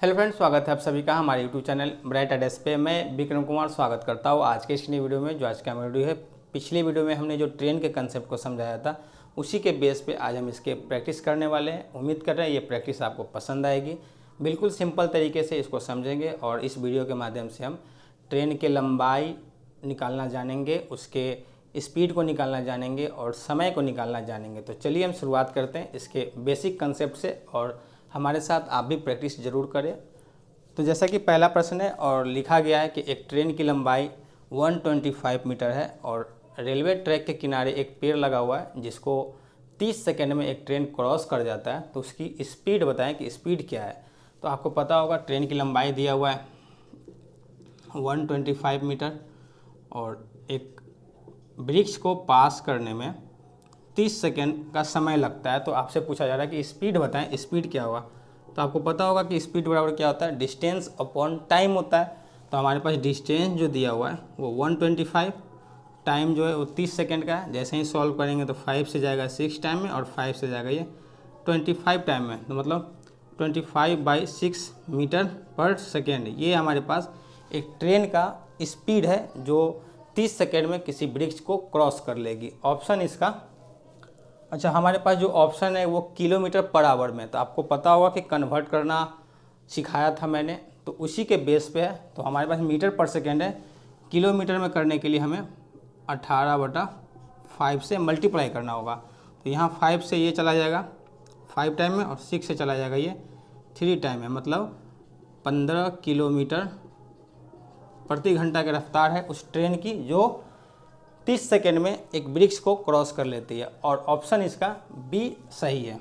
Hello friends, स्वागत है आप सभी का हमारे यूट्यूब चैनल ब्राइट एडेस पे। मैं विक्रम कुमार स्वागत करता हूँ आज के इस नई वीडियो में। जो आज का वीडियो है, पिछली वीडियो में हमने जो ट्रेन के कंसेप्ट को समझाया था उसी के बेस पे आज हम इसके प्रैक्टिस करने वाले हैं। उम्मीद कर रहे हैं ये प्रैक्टिस आपको पसंद आएगी। बिल्कुल सिंपल तरीके से इसको समझेंगे और इस वीडियो के माध्यम से हम ट्रेन की लंबाई निकालना जानेंगे, उसके स्पीड को निकालना जानेंगे और समय को निकालना जानेंगे। तो चलिए हम शुरुआत करते हैं इसके बेसिक कंसेप्ट से और हमारे साथ आप भी प्रैक्टिस ज़रूर करें। तो जैसा कि पहला प्रश्न है और लिखा गया है कि एक ट्रेन की लंबाई 125 मीटर है और रेलवे ट्रैक के किनारे एक पेड़ लगा हुआ है जिसको 30 सेकंड में एक ट्रेन क्रॉस कर जाता है। तो उसकी स्पीड बताएं कि स्पीड क्या है। तो आपको पता होगा ट्रेन की लंबाई दिया हुआ है 125 मीटर और एक वृक्ष को पास करने में 30 सेकंड का समय लगता है। तो आपसे पूछा जा रहा है कि स्पीड बताएं, स्पीड क्या होगा। तो आपको पता होगा कि स्पीड बराबर क्या होता है, डिस्टेंस अपॉन टाइम होता है। तो हमारे पास डिस्टेंस जो दिया हुआ है वो 125, टाइम जो है वो 30 सेकंड का है। जैसे ही सॉल्व करेंगे तो 5 से जाएगा 6 टाइम में और 5 से जाएगा ये 25 टाइम में। तो मतलब 25/6 मीटर पर सेकेंड ये हमारे पास एक ट्रेन का स्पीड है जो 30 सेकेंड में किसी वृक्ष को क्रॉस कर लेगी। ऑप्शन इसका अच्छा, हमारे पास जो ऑप्शन है वो किलोमीटर पर आवर में। तो आपको पता होगा कि कन्वर्ट करना सिखाया था मैंने, तो उसी के बेस पे है। तो हमारे पास मीटर पर सेकेंड है, किलोमीटर में करने के लिए हमें 18/5 से मल्टीप्लाई करना होगा। तो यहाँ 5 से ये चला जाएगा 5 टाइम में और 6 से चला जाएगा ये 3 टाइम में। मतलब 15 किलोमीटर प्रति घंटा की रफ्तार है उस ट्रेन की जो 30 सेकेंड में एक वृक्ष को क्रॉस कर लेती है। और ऑप्शन इसका बी सही है।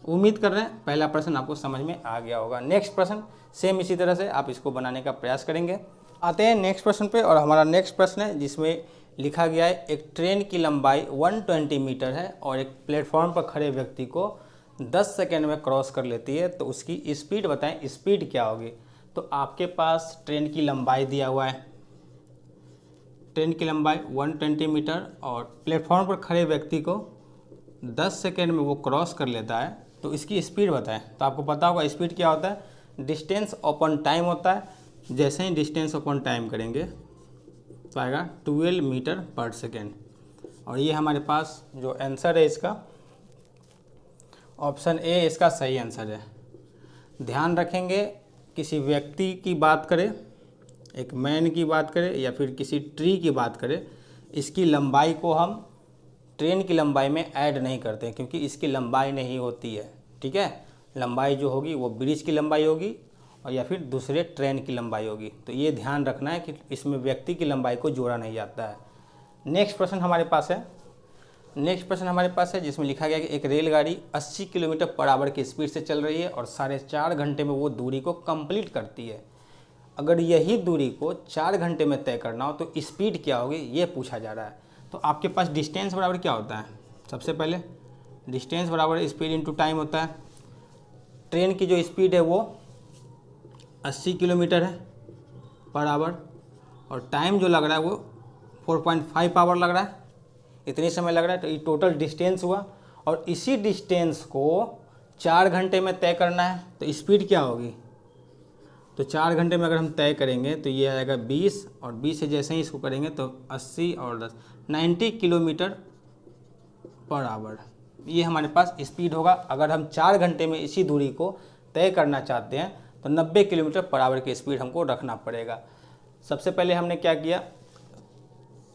उम्मीद कर रहे हैं पहला प्रश्न आपको समझ में आ गया होगा। नेक्स्ट प्रश्न सेम इसी तरह से आप इसको बनाने का प्रयास करेंगे। आते हैं नेक्स्ट प्रश्न पे और हमारा नेक्स्ट प्रश्न है जिसमें लिखा गया है एक ट्रेन की लंबाई 120 मीटर है और एक प्लेटफॉर्म पर खड़े व्यक्ति को 10 सेकेंड में क्रॉस कर लेती है। तो उसकी स्पीड बताएं, स्पीड क्या होगी। तो आपके पास ट्रेन की लंबाई दिया हुआ है, ट्रेन की लंबाई 120 मीटर और प्लेटफॉर्म पर खड़े व्यक्ति को 10 सेकेंड में वो क्रॉस कर लेता है। तो इसकी स्पीड बताएं। तो आपको पता होगा स्पीड क्या होता है, डिस्टेंस अपॉन टाइम होता है। जैसे ही डिस्टेंस अपॉन टाइम करेंगे तो आएगा 12 मीटर पर सेकेंड। और ये हमारे पास जो आंसर है इसका ऑप्शन ए इसका सही आंसर है। ध्यान रखेंगे किसी व्यक्ति की बात करें, एक मैन की बात करें या फिर किसी ट्री की बात करें, इसकी लंबाई को हम ट्रेन की लंबाई में ऐड नहीं करते क्योंकि इसकी लंबाई नहीं होती है। ठीक है, लंबाई जो होगी वो ब्रिज की लंबाई होगी और या फिर दूसरे ट्रेन की लंबाई होगी। तो ये ध्यान रखना है कि इसमें व्यक्ति की लंबाई को जोड़ा नहीं जाता है। नेक्स्ट प्रश्न हमारे पास है जिसमें लिखा गया कि एक रेलगाड़ी 80 किलोमीटर पर आवर की स्पीड से चल रही है और 4.5 घंटे में वो दूरी को कंप्लीट करती है। अगर यही दूरी को 4 घंटे में तय करना हो तो स्पीड क्या होगी, ये पूछा जा रहा है। तो आपके पास डिस्टेंस बराबर क्या होता है, सबसे पहले डिस्टेंस बराबर स्पीड इनटू टाइम होता है। ट्रेन की जो स्पीड है वो 80 किलोमीटर है पर आवर और टाइम जो लग रहा है वो 4.5 आवर लग रहा है, इतनी समय लग रहा है। तो ये टोटल डिस्टेंस हुआ और इसी डिस्टेंस को 4 घंटे में तय करना है। तो स्पीड क्या होगी, तो 4 घंटे में अगर हम तय करेंगे तो ये आएगा 20 और 20 से जैसे ही इसको करेंगे तो 80 और 10 90 किलोमीटर पर आवर ये हमारे पास स्पीड होगा। अगर हम 4 घंटे में इसी दूरी को तय करना चाहते हैं तो 90 किलोमीटर पर आवर की स्पीड हमको रखना पड़ेगा। सबसे पहले हमने क्या किया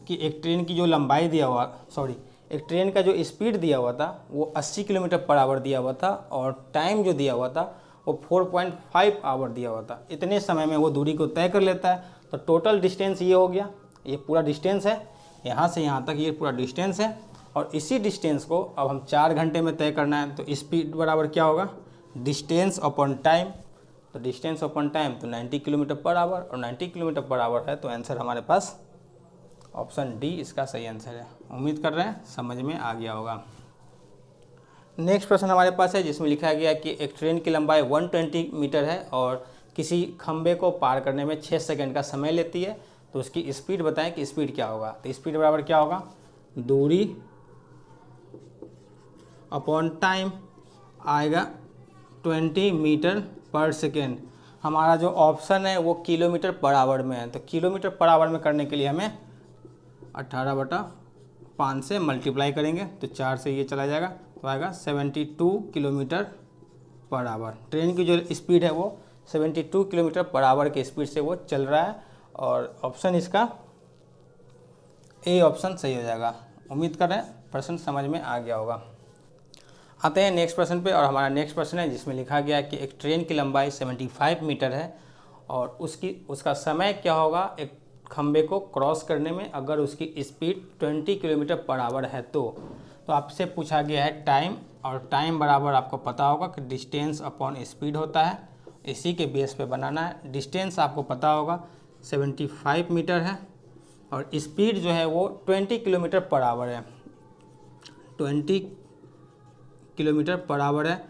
कि एक ट्रेन की जो लंबाई दिया हुआ एक ट्रेन का जो स्पीड दिया हुआ था वो 80 किलोमीटर पर आवर दिया हुआ था और टाइम जो दिया हुआ था वो 4.5 आवर दिया हुआ था। इतने समय में वो दूरी को तय कर लेता है। तो टोटल डिस्टेंस ये हो गया, ये पूरा डिस्टेंस है, यहाँ से यहाँ तक ये पूरा डिस्टेंस है। और इसी डिस्टेंस को अब हम 4 घंटे में तय करना है। तो स्पीड बराबर क्या होगा, डिस्टेंस अपॉन टाइम। तो डिस्टेंस अपॉन टाइम तो 90 किलोमीटर पर आवर और 90 किलोमीटर पर आवर है। तो आंसर हमारे पास ऑप्शन डी इसका सही आंसर है। उम्मीद कर रहे हैं समझ में आ गया होगा। नेक्स्ट प्रश्न हमारे पास है जिसमें लिखा गया कि एक ट्रेन की लंबाई 120 मीटर है और किसी खंबे को पार करने में 6 सेकंड का समय लेती है। तो उसकी स्पीड बताएं कि स्पीड क्या होगा। तो स्पीड बराबर क्या होगा, दूरी अपॉन टाइम आएगा 20 मीटर पर सेकेंड हमारा जो ऑप्शन है वो किलोमीटर पर आवर में है, तो किलोमीटर पर आवर में करने के लिए हमें 18/5 से मल्टीप्लाई करेंगे, तो 4 से ये चला जाएगा तो आएगा 72 किलोमीटर पर आवर। ट्रेन की जो स्पीड है वो 72 किलोमीटर पर आवर के स्पीड से वो चल रहा है, और ऑप्शन इसका ए ऑप्शन सही हो जाएगा। उम्मीद कर रहे हैं प्रश्न समझ में आ गया होगा। आते हैं नेक्स्ट प्रश्न पे, और हमारा नेक्स्ट प्रश्न है जिसमें लिखा गया है कि एक ट्रेन की लंबाई 75 मीटर है और उसका समय क्या होगा एक खंबे को क्रॉस करने में अगर उसकी स्पीड 20 किलोमीटर पर आवर है। तो आपसे पूछा गया है टाइम, और टाइम बराबर आपको पता होगा कि डिस्टेंस अपॉन स्पीड होता है, इसी के बेस पे बनाना है। डिस्टेंस आपको पता होगा 75 मीटर है और स्पीड जो है वो 20 किलोमीटर पर आवर है, 20 किलोमीटर पर आवर है।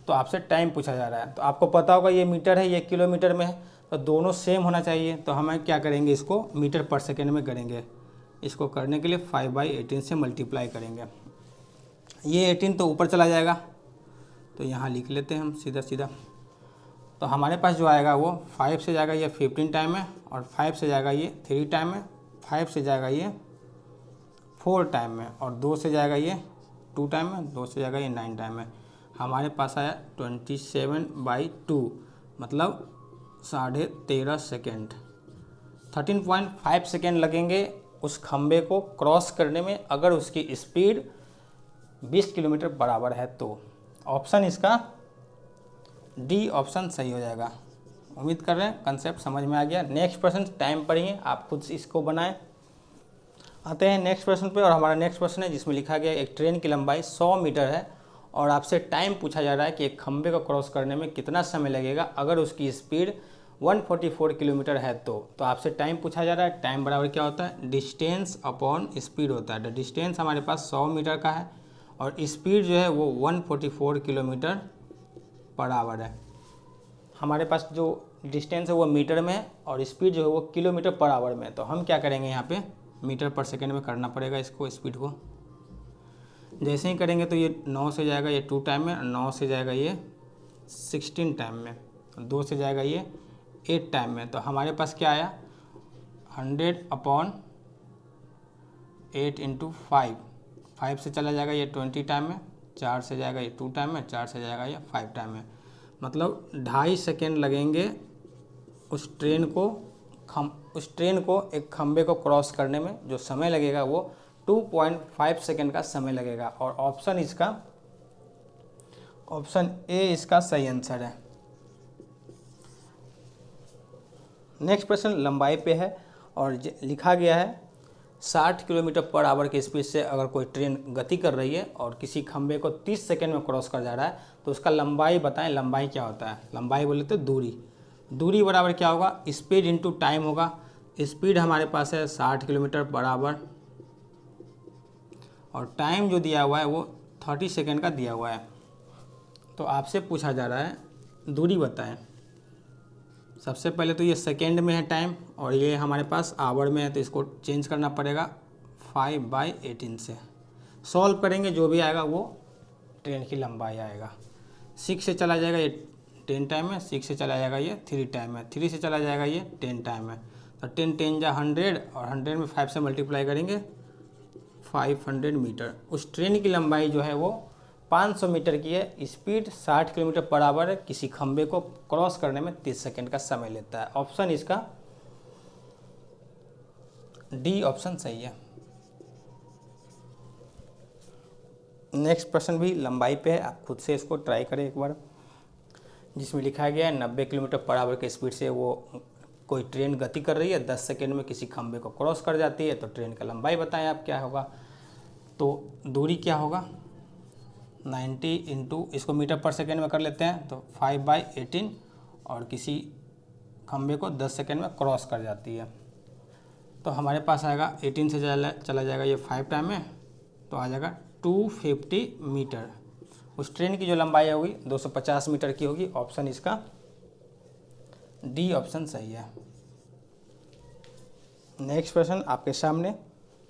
तो आपसे टाइम पूछा जा रहा है, तो आपको पता होगा ये मीटर है ये किलोमीटर में है, तो दोनों सेम होना चाहिए। तो हमें क्या करेंगे, इसको मीटर पर सेकेंड में करेंगे। इसको करने के लिए 5/18 से मल्टीप्लाई करेंगे। ये 18 तो ऊपर चला जाएगा, तो यहाँ लिख लेते हैं हम सीधा सीधा। तो हमारे पास जो आएगा वो 5 से जाएगा ये 15 टाइम है, और 5 से जाएगा ये 3 टाइम है, 5 से जाएगा ये 4 टाइम में, और 2 से जाएगा ये 2 टाइम में, 2 से जाएगा ये 9 टाइम में। हमारे पास आया 27/2 मतलब 13.5 सेकेंड। 13.5 सेकेंड लगेंगे उस खंबे को क्रॉस करने में अगर उसकी स्पीड 20 किलोमीटर बराबर है। तो ऑप्शन इसका डी ऑप्शन सही हो जाएगा। उम्मीद कर रहे हैं कंसेप्ट समझ में आ गया। नेक्स्ट प्रश्न टाइम पढ़िए, आप खुद से इसको बनाएं। आते हैं नेक्स्ट प्रश्न पे, और हमारा नेक्स्ट प्रश्न है जिसमें लिखा गया एक ट्रेन की लंबाई 100 मीटर है और आपसे टाइम पूछा जा रहा है कि एक खंबे को क्रॉस करने में कितना समय लगेगा अगर उसकी स्पीड 144 किलोमीटर है। तो आपसे टाइम पूछा जा रहा है। टाइम बराबर क्या होता है, डिस्टेंस अपॉन स्पीड होता है। डिस्टेंस हमारे पास 100 मीटर का है और स्पीड जो है वो 144 किलोमीटर पर आवर है। हमारे पास जो डिस्टेंस है वो मीटर में है और स्पीड जो है वो किलोमीटर पर आवर में है। तो हम क्या करेंगे, यहाँ पे मीटर पर सेकेंड में करना पड़ेगा इसको, स्पीड को। जैसे ही करेंगे तो ये 9 से जाएगा ये 2 टाइम में, 9 से जाएगा ये 16 टाइम में, 2 से जाएगा ये 8 टाइम में। तो हमारे पास क्या आया 100/8 × 5, 5 से चला जाएगा ये 20 टाइम में, 4 से जाएगा ये 2 टाइम में, 4 से जाएगा ये 5 टाइम में। मतलब 2.5 सेकेंड लगेंगे उस ट्रेन को एक खंबे को क्रॉस करने में। जो समय लगेगा वो 2.5 सेकेंड का समय लगेगा, और ऑप्शन ए इसका सही आंसर है। नेक्स्ट प्रश्न लंबाई पे है और लिखा गया है 60 किलोमीटर पर आवर की स्पीड से अगर कोई ट्रेन गति कर रही है और किसी खंबे को 30 सेकेंड में क्रॉस कर जा रहा है तो उसका लंबाई बताएं। लंबाई क्या होता है, लंबाई बोले तो दूरी बराबर क्या होगा, स्पीड इंटू टाइम होगा। स्पीड हमारे पास है 60 किलोमीटर पर आवर और टाइम जो दिया हुआ है वो 30 सेकेंड का दिया हुआ है। तो आपसे पूछा जा रहा है दूरी बताएं। सबसे पहले तो ये सेकेंड में है टाइम और ये हमारे पास आवर में है, तो इसको चेंज करना पड़ेगा 5/18 से। सॉल्व करेंगे जो भी आएगा वो ट्रेन की लंबाई आएगा। 6 से चला जाएगा ये 10 टाइम में, 6 से चला जाएगा ये 3 टाइम में, 3 से चला जाएगा ये 10 टाइम में। तो 10 जा 100 और 100 में 5 से मल्टीप्लाई करेंगे 500 मीटर। उस ट्रेन की लंबाई जो है वो 500 मीटर की है। स्पीड 60 किलोमीटर पर आवर है। किसी खंबे को क्रॉस करने में 30 सेकेंड का समय लेता है। ऑप्शन इसका डी ऑप्शन सही है। नेक्स्ट प्रश्न भी लंबाई पे है, आप खुद से इसको ट्राई करें एक बार। जिसमें लिखा गया है 90 किलोमीटर पर आवर की स्पीड से वो कोई ट्रेन गति कर रही है, 10 सेकेंड में किसी खंबे को क्रॉस कर जाती है। तो ट्रेन का लंबाई बताएं आप क्या होगा। तो दूरी क्या होगा 90 इंटू, इसको मीटर पर सेकेंड में कर लेते हैं, तो 5/18 और किसी खंबे को 10 सेकेंड में क्रॉस कर जाती है। तो हमारे पास आएगा 18 से चला जाएगा ये 5 टाइम में, तो आ जाएगा 250 मीटर। उस ट्रेन की जो लंबाई होगी 250 मीटर की होगी। ऑप्शन इसका डी ऑप्शन सही है। नेक्स्ट प्रश्न आपके सामने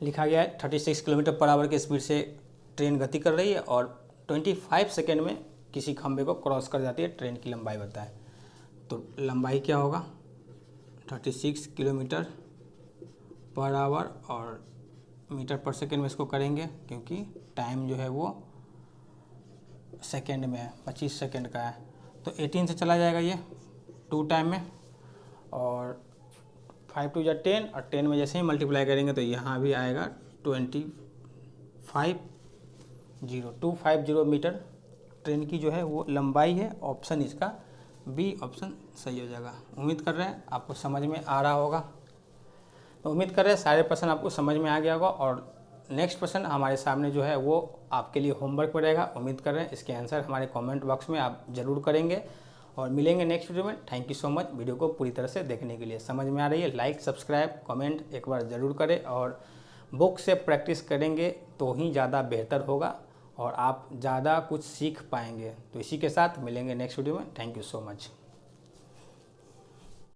लिखा गया है 36 किलोमीटर पर आवर की स्पीड से ट्रेन गति कर रही है और 25 सेकेंड में किसी खंबे को क्रॉस कर जाती है। ट्रेन की लंबाई बताएं। तो लंबाई क्या होगा 36 किलोमीटर पर आवर, और मीटर पर सेकेंड में इसको करेंगे क्योंकि टाइम जो है वो सेकेंड में है, 25 सेकेंड का है। तो 18 से चला जाएगा ये 2 टाइम में, और 5 2 = 10, और 10 में जैसे ही मल्टीप्लाई करेंगे तो यहाँ भी आएगा 250 मीटर ट्रेन की जो है वो लंबाई है। ऑप्शन इसका बी ऑप्शन सही हो जाएगा। उम्मीद कर रहे हैं आपको समझ में आ रहा होगा। तो उम्मीद कर रहे हैं सारे प्रश्न आपको समझ में आ गया होगा, और नेक्स्ट प्रश्न हमारे सामने जो है वो आपके लिए होमवर्क में रहेगा। उम्मीद कर रहे हैं इसके आंसर हमारे कमेंट बॉक्स में आप ज़रूर करेंगे, और मिलेंगे नेक्स्ट वीडियो में। Thank you so much video को पूरी तरह से देखने के लिए। समझ में आ रही है लाइक सब्सक्राइब कमेंट एक बार ज़रूर करें, और बुक से प्रैक्टिस करेंगे तो ही ज़्यादा बेहतर होगा और आप ज़्यादा कुछ सीख पाएंगे। तो इसी के साथ मिलेंगे नेक्स्ट वीडियो में। Thank you so much.